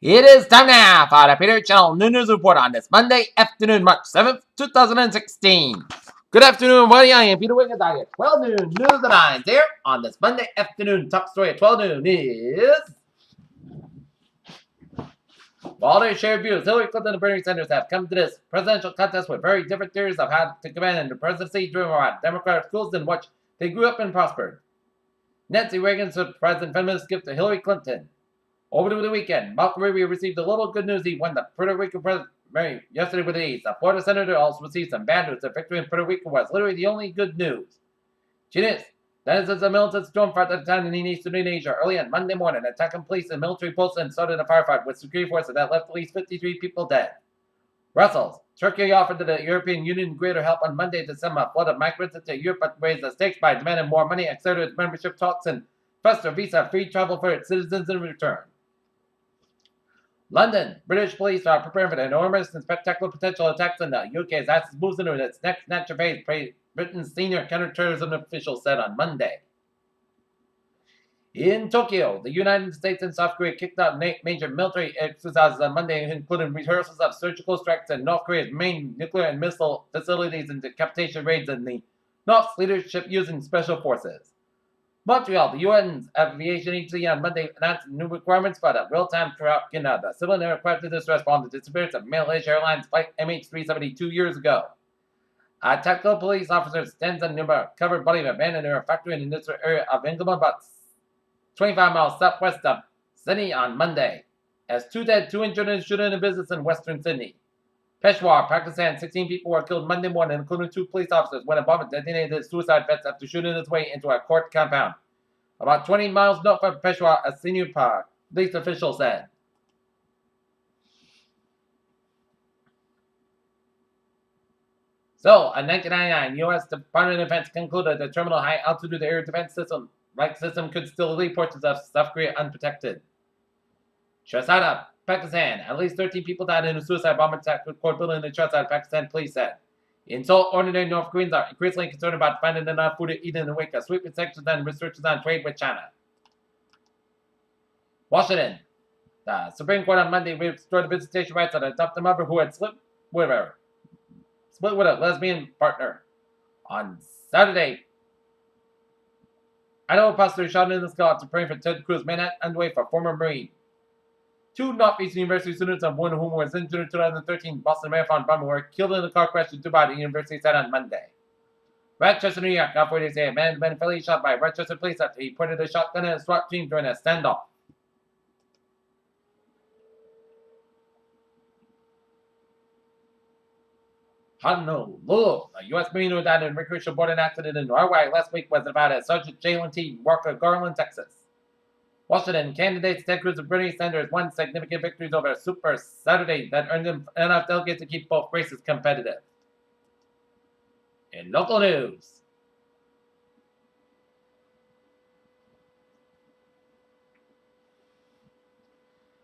It is time now for the Peter Channel Noon News Report on this Monday afternoon, March 7th, 2016. Good afternoon, everybody. I am Peter Wiggins. I get 12 noon news and I'm here on this Monday afternoon. Top story at 12 noon is while their shared views, Hillary Clinton and Bernie Sanders have come to this presidential contest with very different theories of how to command the presidency driven by Democratic schools in which they grew up and prospered. Nancy Reagan took President feminist gift to Hillary Clinton. Over the weekend, Malcolm Rubio received a little good news. He won the Puerto Rico president yesterday with ease. The Florida senator also received some bad news. The victory in Puerto Rico was literally the only good news. That is a militant storm front at the time in eastern Indonesia early on Monday morning, attacking police and military posts and started a firefight with security forces that left at least 53 people dead. Brussels. Turkey offered the European Union greater help on Monday to send a flood of migrants into Europe, but raised the stakes by demanding more money, accelerated its membership talks, and pressed a visa-free travel for its citizens in return. London. British police are preparing for the enormous and spectacular potential attacks in the UK as it moves into its next natural phase, Britain's senior counterterrorism official said on Monday. In Tokyo, the United States and South Korea kicked out major military exercises on Monday, including rehearsals of surgical strikes in North Korea's main nuclear and missile facilities and decapitation raids in the North's leadership using special forces. Montreal, the UN's aviation agency on Monday announced new requirements for the real-time tracking of the civil aircraft distress following the disappearance of Malaysia Airlines flight MH370 2 years ago. A tactical police officer stands on a covered body of abandoned air factory in the industrial area of England, about 25 miles southwest of Sydney on Monday, as 2 dead, 2 injured in a shooting in a business in western Sydney. Peshawar, Pakistan, 16 people were killed Monday morning, including 2 police officers, when a bomber detonated his suicide vest after shooting his way into a court compound. About 20 miles north of Peshawar, a senior police official said. So, in 1999, U.S. Department of Defense concluded the terminal high-altitude air defense system could still leave portions of South Korea unprotected. Shahzada, Pakistan. At least 13 people died in a suicide bomb attack with court building in Shahzada, Pakistan, police said. In Seoul, ordinary North Koreans are increasingly concerned about finding enough food to eat in the wake of sweeping sanctions and restrictions on trade with China. Washington. The Supreme Court on Monday restored the visitation rights of an adopted mother who had split with a lesbian partner. On Saturday, Idaho pastor shot in the skull after praying for Ted Cruz, Manhattan underway for former Marine. 2 Northeastern University students, of one of whom was injured in 2013 Boston Marathon bomber, were killed in a car crash in Dubai, the university said on Monday. Rochester, New York, authorities say a man had been fatally shot by Rochester police after he pointed a shotgun at a SWAT team during a standoff. Honolulu, a U.S. Marine who died in a recreational boating accident in Hawaii last week was about as Sergeant Jalen T. Walker, Garland, Texas. Washington, candidates Ted Cruz and Bernie Sanders won significant victories over Super Saturday that earned them enough delegates to keep both races competitive. In local news,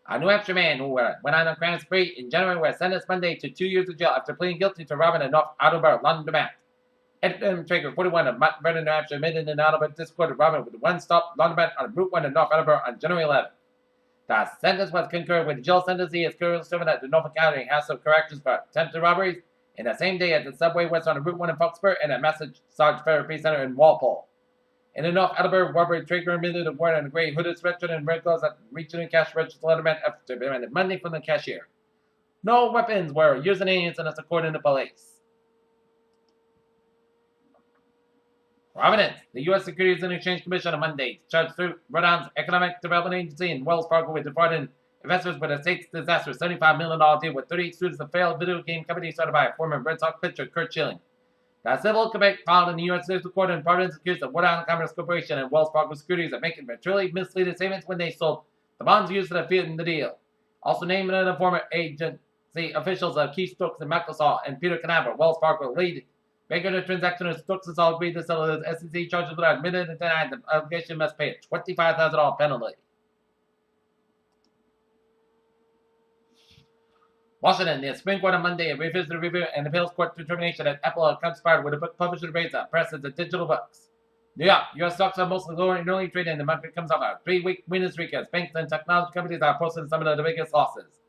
a New Hampshire man who went on a crime spree in January was sentenced Monday to 2 years of jail after pleading guilty to robbing a North Attleboro laundromat. Edmund Traeger, 41, of Mount Vernon, New Hampshire, admitted in Attleboro District Robin with one-stop laundromat on Route 1 in North Attleboro on January 11th. The sentence was concurrent with the jail sentence he is currently serving at the Norfolk County House of Corrections for attempted robberies, and the same day at the subway west on Route 1 in Foxborough and at Massage Therapy Center in Walpole. In the North Attleboro robbery, Traeger admitted to wearing a gray hooded sweatshirt and red gloves at reaching a cash register laundromat after demanding money from the cashier. No weapons were used in the incident, according to police. Providence. The U.S. Securities and Exchange Commission on Monday charged Rhode Island's Economic Development Agency and Wells Fargo with defrauding investors with a state's disastrous $75 million deal with 38 students of failed video game company started by former Red Sox pitcher Curt Schilling. The civil complaint filed in the U.S. District Court in Providence accused the Rhode Island Commerce Corporation and Wells Fargo Securities of making materially misleading statements when they sold the bonds used in the deal. Also named the former agency officials of Keith Stokes and Microsoft and Peter Canaver, Wells Fargo lead. Making the transaction of Stokes and Saul agreed to settle his SEC charges without admitted and denied the allegation must pay a $25,000 penalty. Washington, the Supreme Court on Monday revisited the review and appeals court determination that Apple had conspired with a book publisher to raise the press as the digital books. New York, U.S. stocks are mostly lower in early trading. The market comes off a 3-week winning streak as banks and technology companies are posting some of the biggest losses.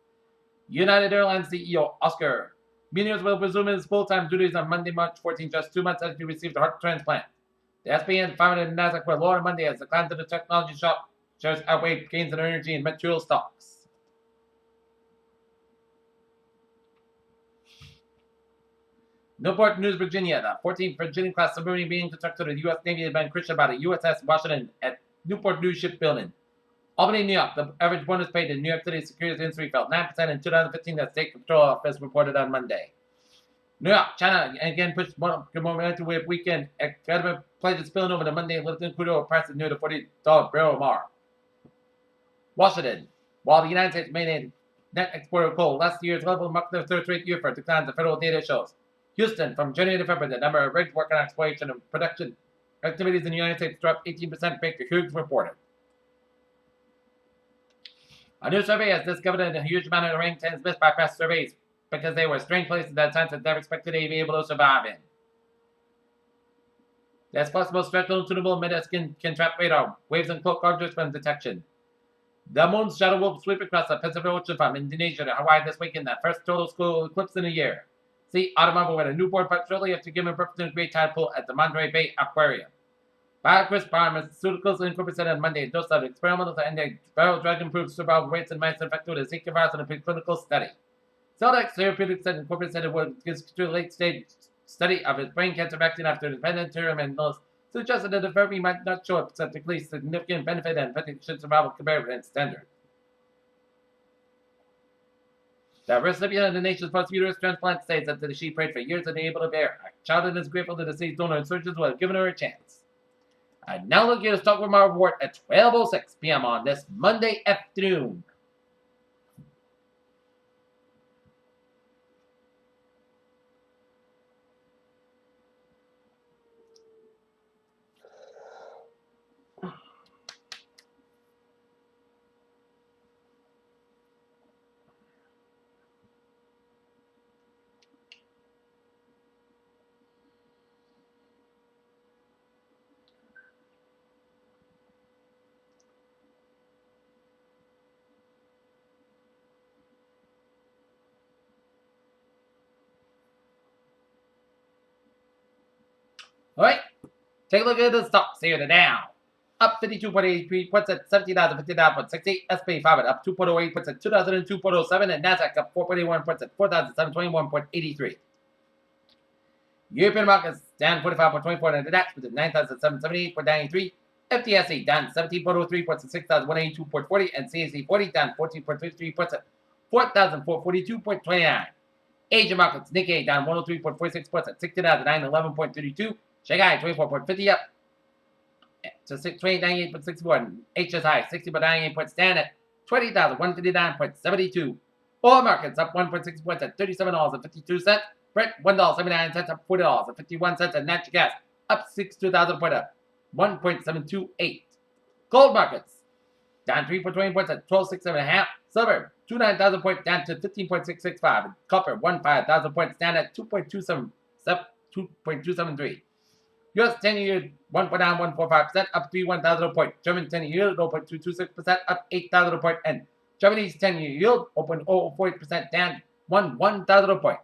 United Airlines CEO Oscar Munoz will resume his full-time duties on Monday, March 14, just 2 months after he received a heart transplant. The S&P 500 and Nasdaq were lower on Monday as the decline to the technology stock shares outweighed gains in energy and material stocks. Newport News, Virginia. The 14th Virginia-class submarine being constructed to the U.S. Navy has been christened by the USS Washington at Newport News Shipbuilding. Albany, New York. The average bonus paid in New York City securities industry fell 9% in 2015, the state control office reported on Monday. New York, China again pushed momentum with weekend economic pledges spilling over to Monday, lifting crude oil prices near the $40 barrel mark. Washington. While the United States made a net exporter of coal, last year's level marked the third straight year for declines, the federal data shows. Houston, from January to February, the number of rigs working on exploration and production activities in the United States dropped 18%, Baker Hughes reported. A new survey has discovered a huge amount of orangutans missed by past surveys because they were strange places that scientists never expected to be able to survive in. There's possible structural tunable mid-skin can trap radar, waves and cloak objects from detection. The moon's shadow will sweep across the Pacific Ocean from Indonesia to Hawaii this weekend, the first total school eclipse in a year. See Automobile with a newborn pup shortly after giving birth to a great tide pool at the Monterey Bay Aquarium. BioCris Pharmaceuticals Incorporated on Monday a dose of experimental to antiviral drug improved survival rates in mice infected with a Zika virus in a preclinical study. Celldex Therapeutics Incorporated will constitute a late-stage study of its brain cancer vaccine after independent interim analysis suggested that the therapy might not show a statistically significant benefit and patient survival compared with standard. The recipient of the nation's first uterus transplant states that she prayed for years and able to bear. A child and is grateful to the deceased donor and surgeons who have given her a chance. And now look at the stock market report at 12:06 p.m. on this Monday afternoon. All right, take a look at the stocks here. The Dow up 52.83 points at 17,059.68. S&P 500 up 2.08 points at 2002.07, and Nasdaq up 4.81 points at 4,721.83. European markets down 45.24 and the DAX with 9,778.93. FTSE down 17.03 points at 6,182.40, and CAC 40 down 14.53 points at 4,442.29. Asian markets, Nikkei down 103.46 points at 60,911.32. Shanghai 24.50 up to 28.61. HSI 60.98 points stand at 20,159.72. Oil markets up 1.6 points at $37.52. Brent $1.79 up $40.51, and natural gas up 62,000 points up 1.728. Gold markets down 3.20 points at 12.67.5. Silver 29,000 points down to 15.665. And copper 15,000 points down at 2.273. U.S. 10-year 1.9145% up 31,000 points. German 10-year yield 0.226% up 8,000 points, and Germany's 10-year yield 0.040% down 1,000 points.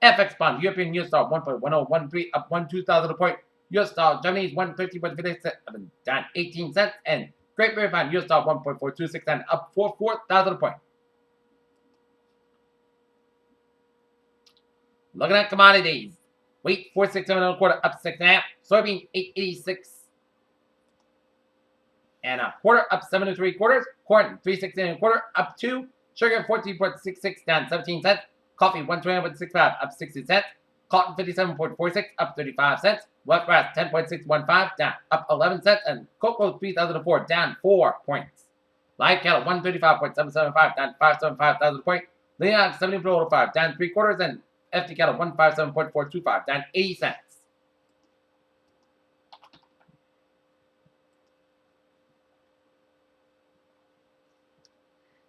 FX bond European US dollar 1.1013 up 12,000 points. US dollar Germany's 130.56 down 18 cents, and Great Britain bond US dollar 1.426 down up 4,000 points. Looking at commodities. Wheat 467 and a quarter up 6.5. Soybean 886 and a quarter up 7 3/4. Corn 360 and a quarter up 2. Sugar 14.66 down 17 cents. Coffee 121.65 up 60 cents. Cotton 57.46 up 35 cents. Wet grass 10.615 down up 11 cents, and cocoa 3004 down 4 points. Live cattle 135.775 down 575,000 points. Leon 70.05 down 3/4, and FD cattle 157.425 down 80 cents.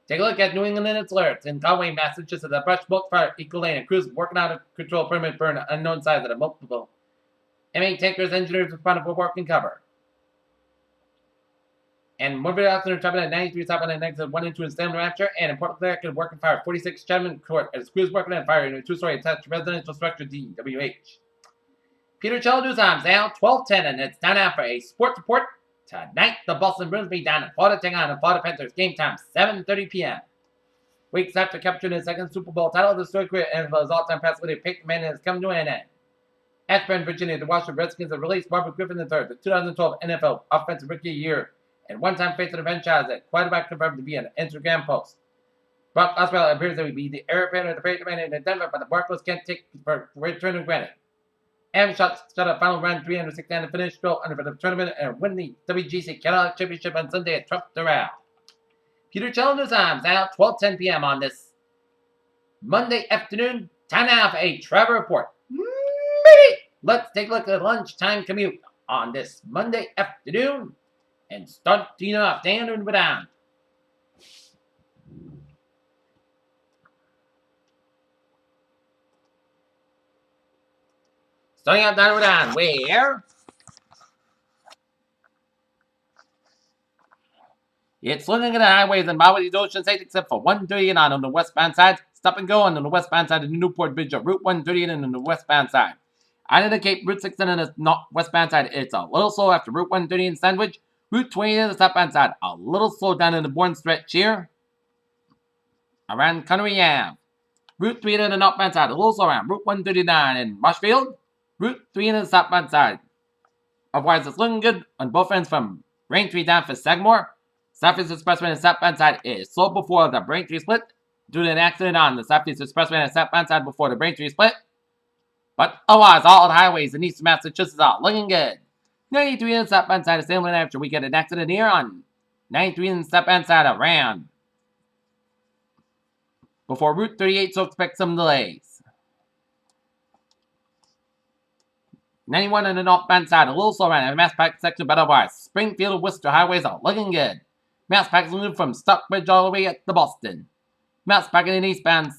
Take a look at New England and its alerts. In Conway, Massachusetts, a brush smoke fire equal lane. A cruise working out of control permit burn unknown size at a multiple MA tankers engineers responded for work and cover. And one video after dropping at 93 top on the negative 1 and 2 in Salem, New Hampshire, and in Port Blair, work and fire 46 Chatham Court as crews working on fire in a two-story attached residential structure DWH. Peter Cello News Times now 12:10, and it's time now for a sports report. Tonight, the Boston Bruins be down in Florida taking on the Florida Panthers. Game time 7:30 p.m. Weeks after capturing his second Super Bowl title, the story career and his all-time pass leader Peyton Manning has come to an end. Ashburn, Virginia, the Washington Redskins have released Robert Griffin III, the 2012 NFL Offensive Rookie of the Year, and one-time face of the franchise that quarterback confirmed to be an Instagram post. Brock Osweiler appears to be the heir apparent of the Peyton Manning in Denver, but the Broncos can't take for return of granted. Am shot a final round 369 to finish strong under the tournament and win the WGC Canada Championship on Sunday at Trump Doral. Peter Cello News Times now 12:10 p.m. on this Monday afternoon. Time now for a travel report. Maybe. Let's take a look at the lunchtime commute on this Monday afternoon and start off down and down. Starting out down and down, where it's looking at the highways and byways of Ocean State except for 139 on the westbound side. Stop and go on the westbound side of the Newport Bridge of Route 138 on the westbound side. Out of the Cape, Route 16 on the westbound side, it's a little slow after Route 130 in Sandwich. Route 20 on the southbound side, a little slow down in the Bourne stretch here. Around Connery Ave. Route 3 on the northbound side, a little slow around Route 139 in Marshfield. Route 3 on the southbound side. Otherwise, it's looking good on both ends from Braintree down for Sagamore. Southeast Expressway on the southbound side is slow before the Braintree split due to an accident on the Southeast Expressway on the southbound side before the Braintree split. But otherwise, all the highways in eastern Massachusetts are looking good. 93 on the southbound side of Salem, New Hampshire. We get an accident here on 93 on the southbound side around before Route 38, so expect some delays. 91 on the northbound side, a little slow around the Mass Pike section, but otherwise, Springfield and Worcester highways are looking good. Mass Pike is moving from Stockbridge all the way up to Boston. Mass Pike in the eastbound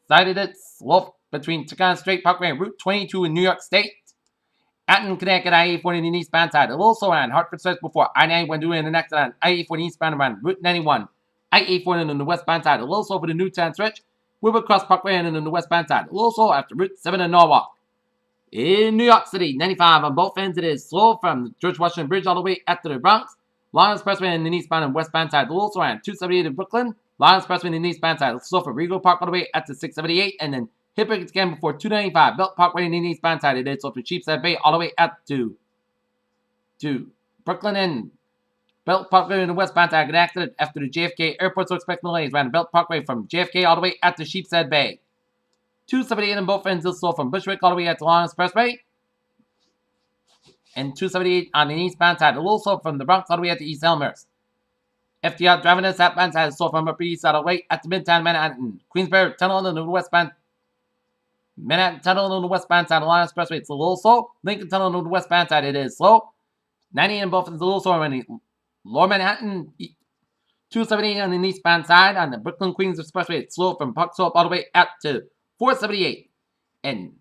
side of it, slow between Tacoma Strait Parkway and Route 22 in New York State. Acton, Connecticut, I-84 in the eastbound side, a little slow around Hartford Stretch before I-91 doing an accident on I-84 eastbound around Route 91. I-84 on the westbound side, a little slow for the Newtown stretch. Wilbur Cross Parkway on the westbound side, a little slow after Route 7 in Norwalk. In New York City, 95 on both ends, it is slow from the George Washington Bridge all the way up to the Bronx. Long Expressway on the eastbound and westbound side, a little slow around 278 in Brooklyn. Long Expressway on the eastbound side, slow for Regal Park all the way up to 678, and then Hippick again before 295. Belt Parkway on the eastbound side, it is slow for Cheapside Bay all the way up to Brooklyn and Belt Parkway on the westbound side. An accident after the JFK Airport, so expect delays around Belt Parkway from JFK all the way up to Sheepshead Bay. 278 on both ends is slow from Bushwick all the way up to Long Expressway. And 278 on the eastbound side, a little slow from the Bronx all the way up to East Elmhurst. FDR driving the southbound side is slow from Upper East all the way up to Midtown Manhattan. Queensboro Tunnel on the westbound. Manhattan Tunnel on the westbound side of Long Expressway, it's a little slow. Lincoln Tunnel on the westbound side, it is slow. 90 on both ends is a little slow on the Lower Manhattan. 278 on the eastbound side on the Brooklyn Queens Expressway, it's slow from Park Slope all the way up to 478. And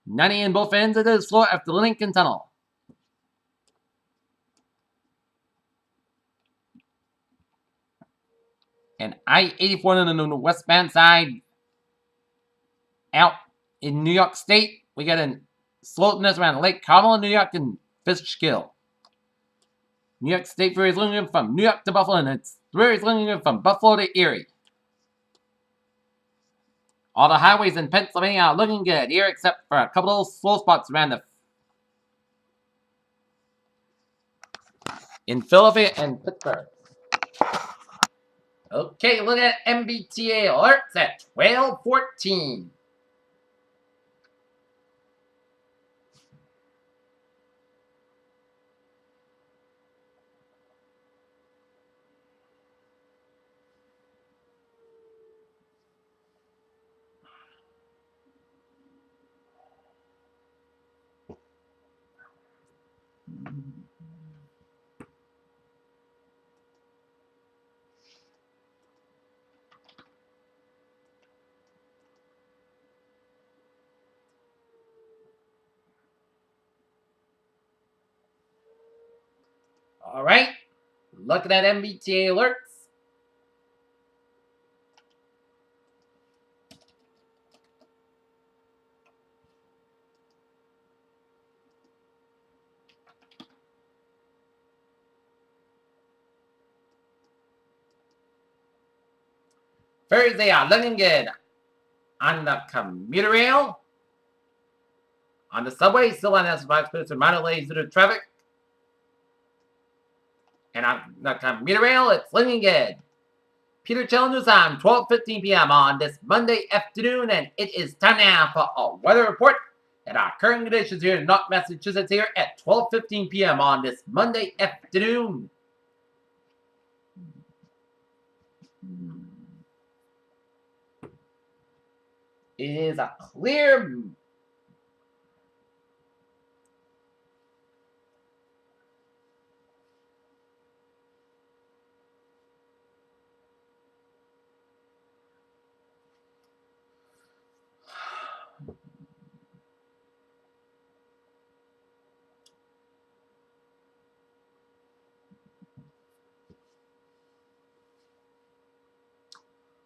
90 in both ends, it is slow after the Lincoln Tunnel. And I-84 on the westbound side, out in New York State, we get a slowness around Lake Carmel in New York and Fishkill. New York State Ferry is looking from New York to Buffalo, and it's ferry is looking from Buffalo to Erie. All the highways in Pennsylvania are looking good here, except for a couple of slow spots around in Philadelphia and Pittsburgh. Okay, look at MBTA alerts at 12:14. All right. Looking at MBTA alerts. Thursday are looking good on the commuter rail. On the subway, still on S5 minutes and minor delays due to traffic. And on the commuter rail, it's looking good. Peter Challenger's time, 12:15 p.m. on this Monday afternoon, and it is time now for a weather report and our current conditions here in North Massachusetts here at 12:15 p.m. on this Monday afternoon. It is a clear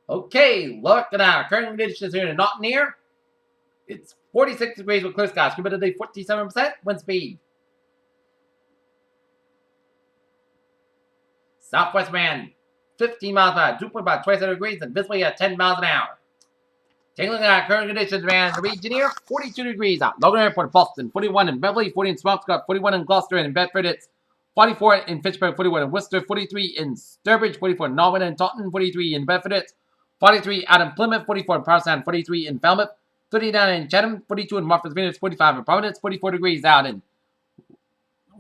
Okay, look at our current conditions here in Norton here. It's 46 degrees with clear skies, humidity 47%, wind speed. Southwest wind 15 miles per hour, dew point about 27 degrees, and visibly at 10 miles an hour. Taking a look at our current conditions around the region here, 42 degrees out. Logan Airport, Boston, 41 in Beverly, 40 in Swampscott, 41 in Gloucester and in Bedford. It's 44 in Fitchburg, 41 in Worcester, 43 in Sturbridge, 44 in Norwin and Taunton, 43 in Bedford. It's 43 out in Plymouth, 44 in Provincetown, 43 in Falmouth, 39 in Chatham, 42 in Martha's Vineyard, 45 in Providence, 44 degrees out in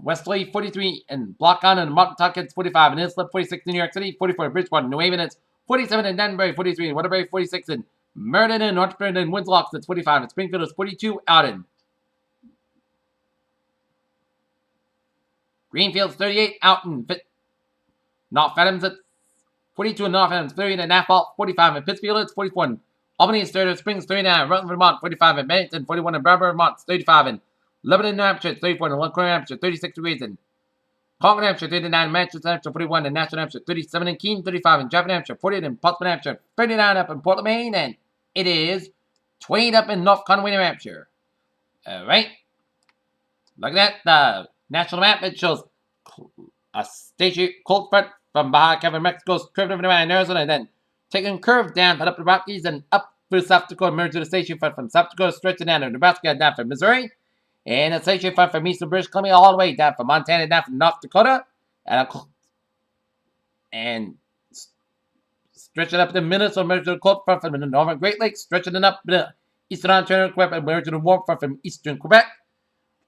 Westerly, 43 in Block Island and Montauk, 45 in Islip, 46 in New York City, 44 in Bridgeport, New Haven, it's 47 in Danbury, 43 in Waterbury, 46 in Meriden and Northford and Winslow, it's 45 in Springfield, it's 42 out in Greenfield, 38 out in North Adams, it's 42 in North Adams, 30 in Norfolk, 45 in Pittsfield, it's 44 in Albany and Sturgis Springs, 39 in Rutland, Vermont, 45 in Bennington, 41 in Bradford, Vermont, 35 in Lebanon, New Hampshire, 34 in Lincoln, New Hampshire, 36 degrees in Concord, New Hampshire, 39 in Manchester, New Hampshire, 41 in Nashville, New Hampshire, 37 in Keene, 35 in Jefferson, New Hampshire, 48 in Portsmouth, New Hampshire, 39 up in Portland, Maine, and it is 28 up in North Conway, New Hampshire. All right. Look at that. The national map, it shows a stationary cold front from Baja California, Mexico's curved over in Arizona, and then taking a curve down up the Rockies and up through South Dakota, merged to the station front from South Dakota, stretching down to Nebraska, down from Missouri, and a station front from eastern British Columbia all the way down from Montana, down from North Dakota, and stretching up the Minnesota, merged to the cold front from the northern Great Lakes, stretching it up the eastern Ontario, Quebec, and merged to the warm front from eastern Quebec.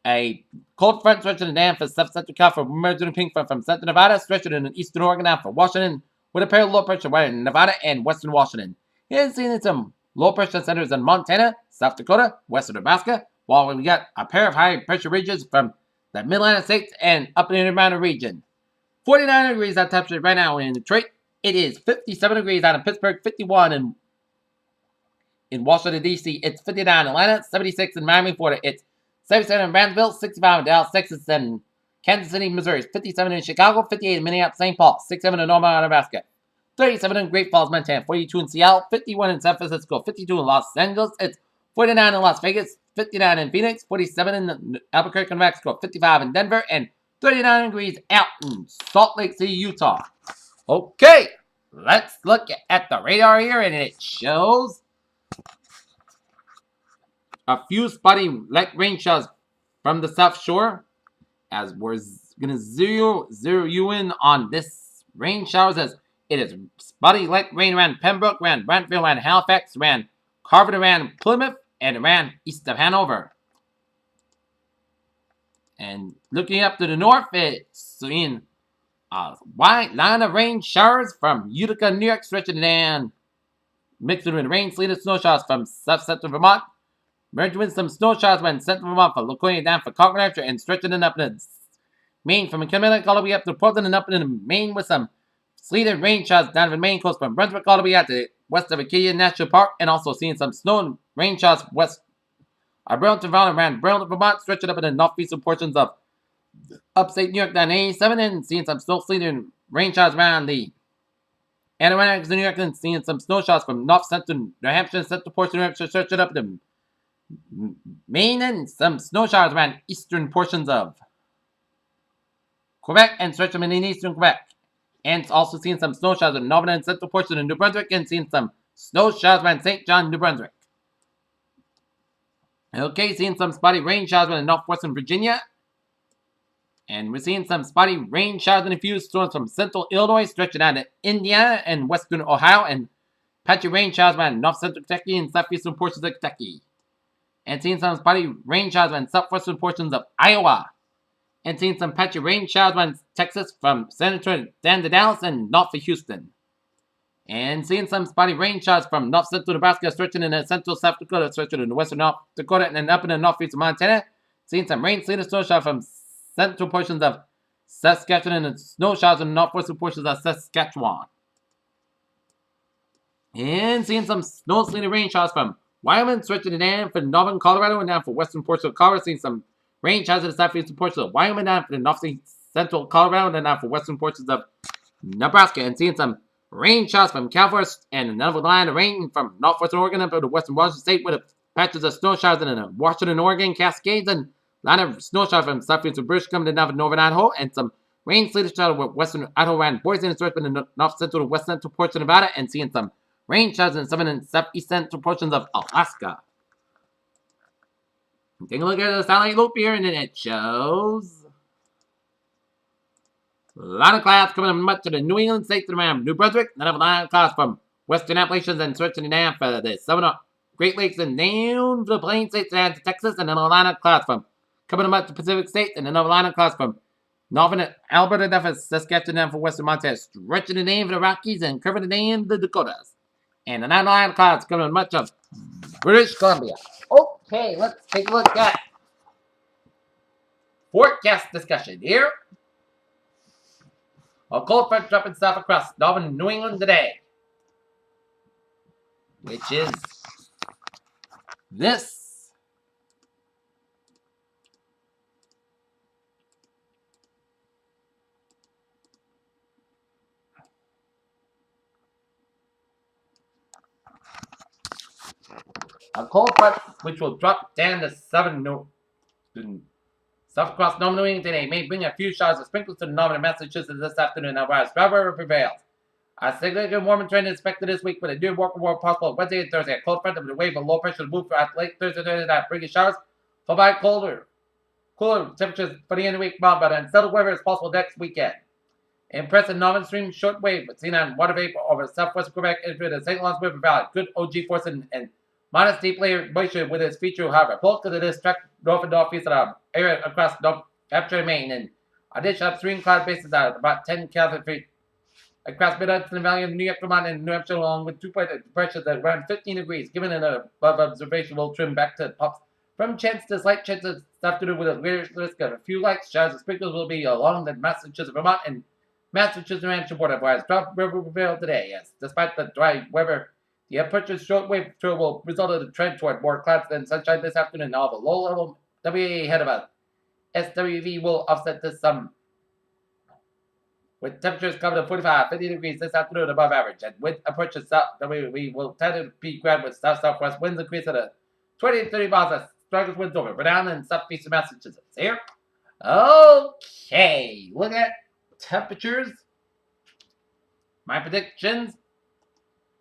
A cold front stretching down from Central California, merged to the pink front from Central Nevada, stretching in eastern Oregon down from Washington, with a pair of low pressure right in Nevada and western Washington. Here's seeing some low pressure centers in Montana, South Dakota, western Nebraska, while we got a pair of high pressure ridges from the Mid-Atlantic states and up in the Intermountain region. 49 degrees out temperature right now in Detroit. It is 57 degrees out in Pittsburgh, 51 in Washington, D.C. It's 59 in Atlanta, 76 in Miami, Florida. It's 77 in Brownsville, 65 in Dallas, Texas, and Kansas City, Missouri. 57 in Chicago, 58 in Minneapolis, St. Paul, 67 in Omaha, Nebraska. 37 in Great Falls, Montana, 42 in Seattle, 51 in San Francisco, 52 in Los Angeles, it's 49 in Las Vegas, 59 in Phoenix, 47 in Albuquerque, New Mexico, 55 in Denver, and 39 degrees out in Salt Lake City, Utah. Okay, let's look at the radar here, and it shows a few spotty light rain showers from the South Shore, as we're going to zero you in on this rain showers as it is spotty light rain around Pembroke, around Brantford, around Halifax, around Carver, around Plymouth, and around east of Hanover. And looking up to the north, it's in a wide line of rain showers from Utica, New York, stretching down, mixed with rain, sleet, and snow showers from south-central Vermont. Merged with some snow showers when central Vermont from Laconia down for Concord, New Hampshire, and stretching it up in Maine from McKinley all the way up to Portland and up in Maine with some sleet and rain showers down the Maine coast from Brunswick all the way out to west of Acadia National Park, and also seeing some snow and rain showers west of Burlington Valley around Burlington, Vermont, stretching up in the northeastern portions of Upstate New York down 87 and seeing some snow sleet and rain showers around the Adirondacks in New York and seeing some snow showers from north central New Hampshire, central portion of New Hampshire, stretching up to Maine and some snow showers around eastern portions of Quebec and stretching in eastern Quebec. And also seeing some snow showers in northern and central portions of New Brunswick and seeing some snow showers around St. John, New Brunswick. Okay, seeing some spotty rain showers around northwestern Virginia. And we're seeing some spotty rain showers and a few storms from central Illinois stretching out to Indiana and western Ohio, and patchy rain showers around north central Kentucky and southeastern portions of Kentucky. And seeing some spotty rain showers around southwestern portions of Iowa. And seeing some patchy rain showers around Texas from San Antonio down to Dallas and north of Houston. And seeing some spotty rain showers from north central Nebraska stretching into central South Dakota, stretching into western North Dakota, and then up in the northeast of Montana. Seeing some rain, sleet, and snow showers from central portions of Saskatchewan and snow showers in the northwestern portions of Saskatchewan. And seeing some snow, sleet, and rain showers from Wyoming, stretching down for northern Colorado and down for western portions of Colorado. Seeing some rain showers in the southeastern portions of Wyoming, down for the northeast central Colorado, and down for western portions of Nebraska. And seeing some rain showers from California and another line of rain from northwestern Oregon up to the western Washington state with patches of snow showers in the Washington, Oregon, Cascades, and line of snow showers from southeastern British Columbia to northern Idaho, and some rain, sleet, and showers with western Idaho around Boise and stretching in the north central to west central portion of Nevada, and seeing some rain showers in southern and southeast central portions of Alaska. Take a look at the satellite loop here, and then it shows a lot of clouds coming in much of the New England states around New Brunswick. None of a line of clouds from western Appalachians and stretching down for the southern Great Lakes and down for the Plains states down to Texas, and then a line of clouds from coming in much of the Pacific states, and another line of clouds from northern Alberta down for Saskatchewan down for western Montana, stretching it down for the Rockies and curving it down the Dakotas. And another line of clouds coming in much of British Columbia. Okay, let's take a look at forecast discussion here. A cold front dropping south across northern New England today, which is this. A cold front which will drop down to south across northern New England today may bring a few showers of sprinkles to the northern Massachusetts this afternoon. However, dry weather prevails. A significant warming trend is expected this week with a new warm possible Wednesday and Thursday. A cold front with a wave of low pressure to move throughout late Thursday that bringing showers, followed by cooler temperatures for the end of the week, but unsettled weather is possible next weekend. Impressive northern stream short wave seen on water vapor over southwest Quebec into the St. Lawrence River Valley. Good OG force and modest deep layer moisture with its feature, however. Bulk of this track north and northeast of our area across North Hampshire and Maine, and additional upstream cloud bases are about 10 Kelvin feet across mid-Hudson Valley of New York, Vermont, and New Hampshire, along with 2-point pressures at around 15 degrees. Given an above observation, will trim back to pops from chance to slight chance of stuff to do with a risk of a few light showers and sprinkles will be along the Massachusetts, Vermont, and Massachusetts, New Hampshire border. Whereas drought river will prevail today. Yes, despite the dry weather, the upward short wave tour will result in a trend toward more clouds than sunshine this afternoon. All the low-level WA ahead of us. SWV will offset this some, with temperatures coming to 45, 50 degrees this afternoon above average. And with approaching south, WV will tend to be gradual with south-southwest winds increase at a 20 to 30 miles as strongest winds over. But down in southeastern Massachusetts. Here. Okay. Look at temperatures. My predictions.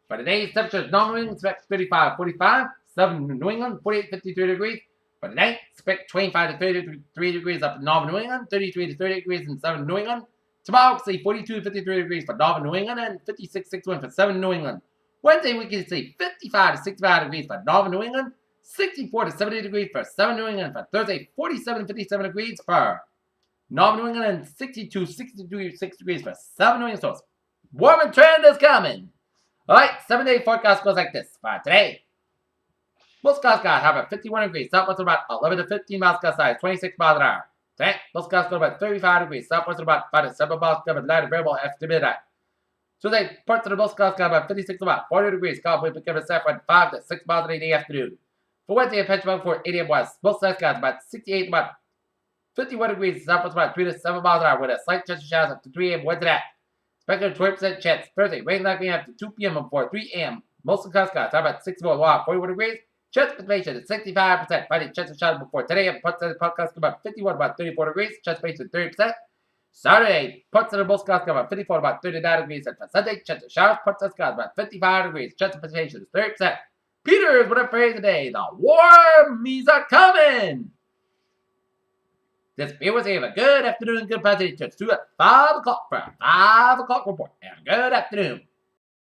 For today's temperatures, Northern New England expect 35, 45. Southern New England, 48, 53 degrees. For tonight, expect 25 to 33 degrees up in Northern New England, 33 to 30 degrees in Southern New England. Tomorrow, see 42 to 53 degrees for Northern New England and 56, 61 for Southern New England. Wednesday, we can see 55 to 65 degrees for Northern New England, 64 to 70 degrees for Southern New England. For Thursday, 47 to 57 degrees for Northern New England and 62, 66 degrees for Southern New England. So, warming trend is coming. Alright, 7-day forecast goes like this. For today, most skies got have a 51 degrees, southwest about 11 to 15 miles gust size, 26 miles an hour. Tonight, most skies go about 35 degrees, southwest about 5 to 7 miles covered, light and variable after midnight. Tuesday, parts of the most skies got about 56 to about 40 degrees, calm wind becoming south from 5 to 6 miles in the afternoon. For Wednesday, a patch about for 80 west, most skies got about 68 to about 51 degrees, southwest about 3 to 7 miles an hour with a slight chance of showers up to 3 a.m. Wednesday night. Speculative 20% chance. Thursday, rain likely after 2 p.m. and before 3 a.m. Mostly cloudy skies, about 6 more wild, 41 degrees. Chance of precipitation is 65%. Friday, chance of showers before 10 a.m. Parts of the podcast about 51, about 34 degrees. Chance of precipitation 30%. Saturday, parts of the most skies about 54, about 39 degrees. And for Sunday, chance of showers, parts of the skies about 55 degrees. Chance of precipitation is 30%. Peters, what a phrase today. The warmies are coming. This viewers have a good afternoon and good positive. Just 2 at 5 o'clock for a 5 o'clock report. And a good afternoon.